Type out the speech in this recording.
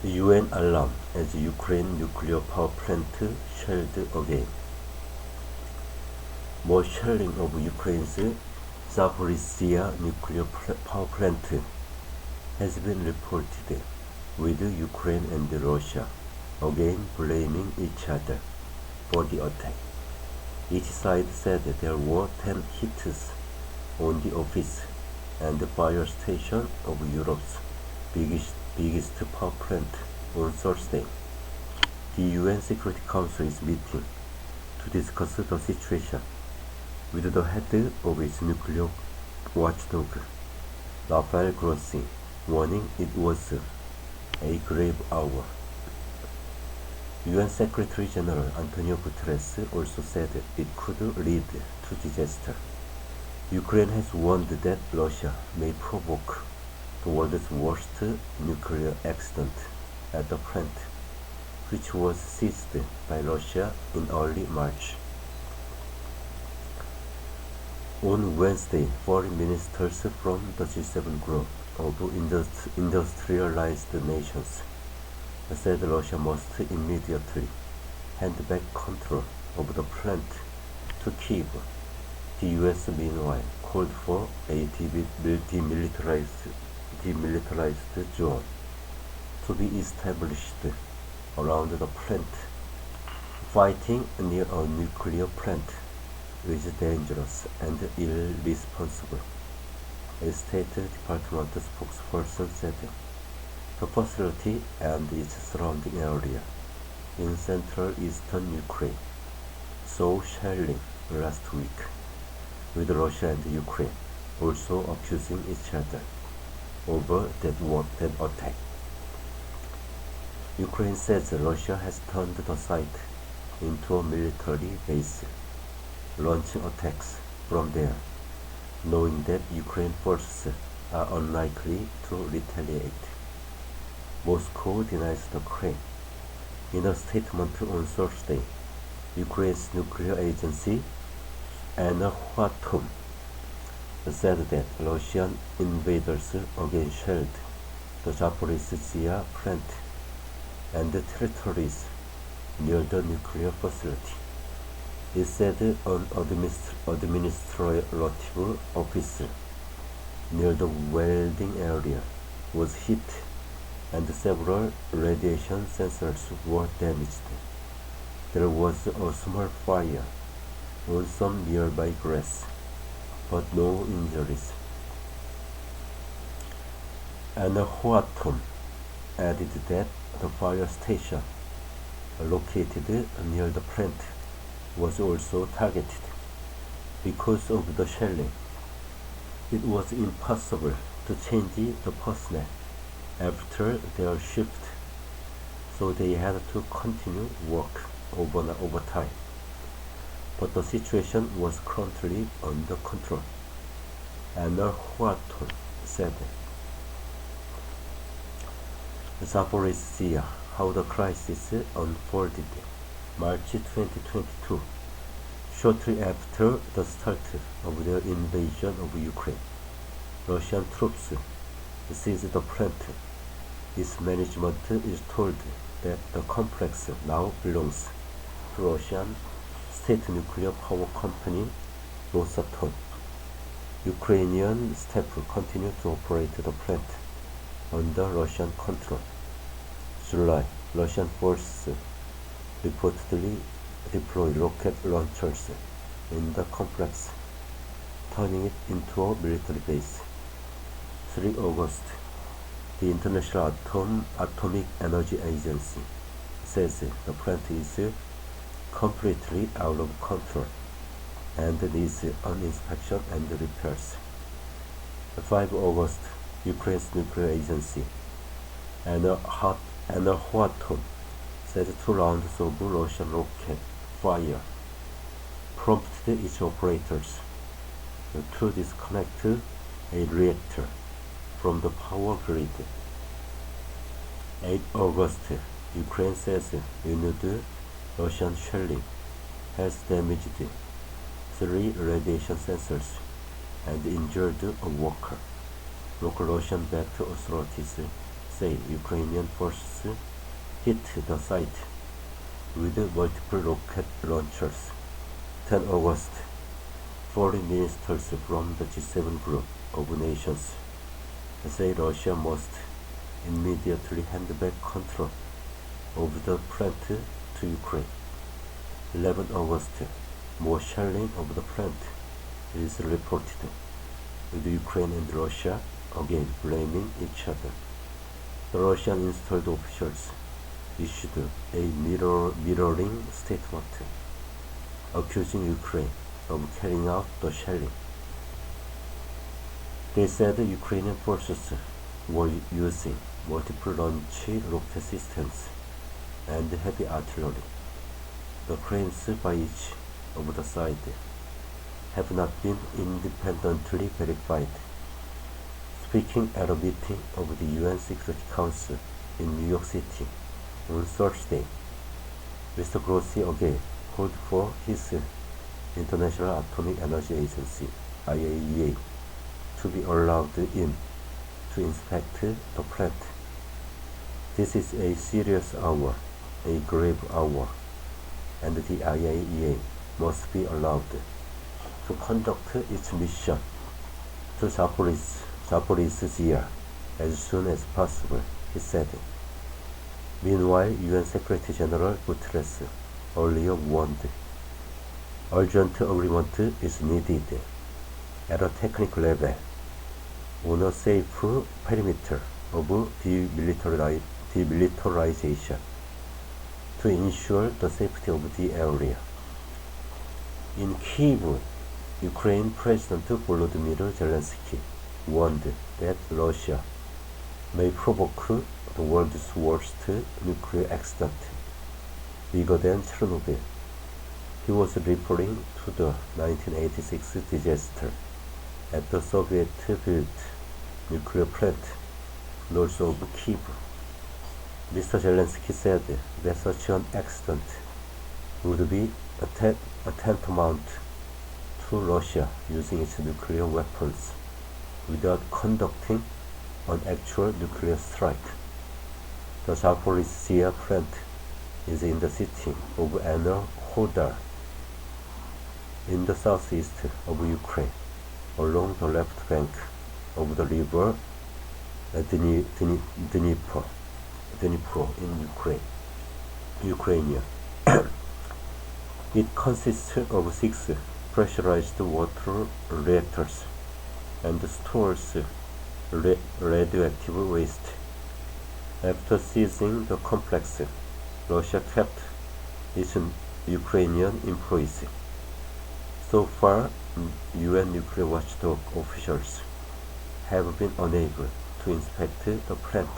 UN alarm as Ukraine nuclear power plant shelled again. More shelling of Ukraine's Zaporizhzhia nuclear power plant has been reported, with Ukraine and Russia again blaming each other for the attack. Each side said there were 10 hits on the office and the fire station of Europe's biggest power plant on Thursday. The UN Security Council is meeting to discuss the situation with the head of its nuclear watchdog, Rafael Grossi, warning it was a grave hour. UN Secretary General Antonio Guterres also said it could lead to disaster. Ukraine has warned that Russia may provoke the world's worst nuclear accident at the plant, which was seized by Russia in early March. On Wednesday, foreign ministers from the G7 group of industrialized nations said Russia must immediately hand back control of the plant to Kyiv. The US, meanwhile, called for a demilitarized zone to be established around the plant. Fighting near a nuclear plant is dangerous and irresponsible, a State Department spokesperson said. The facility and its surrounding area in central eastern Ukraine saw shelling last week, with Russia and Ukraine also accusing each other over that attack. Ukraine says Russia has turned the site into a military base, launching attacks from there, knowing that Ukraine forces are unlikely to retaliate. Moscow denies the claim. In a statement on Thursday, Ukraine's nuclear agency, Enerhoatom, said that Russian invaders again shelled the Zaporizhzhia plant and the territories near the nuclear facility. It said an administrative officer near the welding area was hit and several radiation sensors were damaged. There was a small fire on some nearby grass, but no injuries. Enerhoatom added that the fire station located near the plant was also targeted. Because of the shelling, it was impossible to change the personnel after their shift, so they had to continue work overtime. But the situation was currently under control, Enerhoatom said. Zaporizhzhia, how the crisis unfolded. March 2022, shortly after the start of their invasion of Ukraine, Russian troops seized the plant. Its management is told that the complex now belongs to Russian state nuclear power company Rosatom. Ukrainian staff continue to operate the plant under Russian control. July, Russian forces reportedly deployed rocket launchers in the complex, turning it into a military base. 3 August, the International Atomic Energy Agency says the plant is completely out of control and needs an inspection and repairs. 5 August, Ukraine's nuclear agency, Enerhoatom, said 2 rounds of Russian rocket fire prompted its operators to disconnect a reactor from the power grid. 8 August, Ukraine says renewed Russian shelling has damaged 3 radiation sensors and injured a worker. Local Russian-backed authorities say Ukrainian forces hit the site with multiple rocket launchers. 10 August, foreign ministers from the G7 group of nations say Russia must immediately hand back control of the plant to Ukraine. 11 August, more shelling of the plant is reported, with Ukraine and Russia again blaming each other. The Russian installed officials issued a mirroring statement accusing Ukraine of carrying out the shelling. They said Ukrainian forces were using multiple launch rocket systems and heavy artillery. The claims by each of the sides have not been independently verified. Speaking at a meeting of the UN Security Council in New York City on Thursday, Mr. Grossi again called for his International Atomic Energy Agency (IAEA) to be allowed in to inspect the plant. This is a serious hour, a grave hour, and the IAEA must be allowed to conduct its mission to Zaporizhzhia as soon as possible, he said. Meanwhile, UN Secretary General Guterres earlier warned urgent agreement is needed at a technical level on a safe perimeter of demilitarization to ensure the safety of the area. In Kyiv, Ukraine President Volodymyr Zelensky warned that Russia may provoke the world's worst nuclear accident, bigger than Chernobyl. He was referring to the 1986 disaster at the Soviet-built nuclear plant north of Kyiv. Mr. Zelensky said that such an accident would be a tantamount to Russia using its nuclear weapons without conducting an actual nuclear strike. The Zaporizhzhia plant is in the city of Enerhodar, in the southeast of Ukraine, along the left bank of the river Dnipro in Ukraine. It consists of 6 pressurized water reactors and stores radioactive waste. After seizing the complex, Russia kept its Ukrainian employees. So far, UN nuclear watchdog officials have been unable to inspect the plant.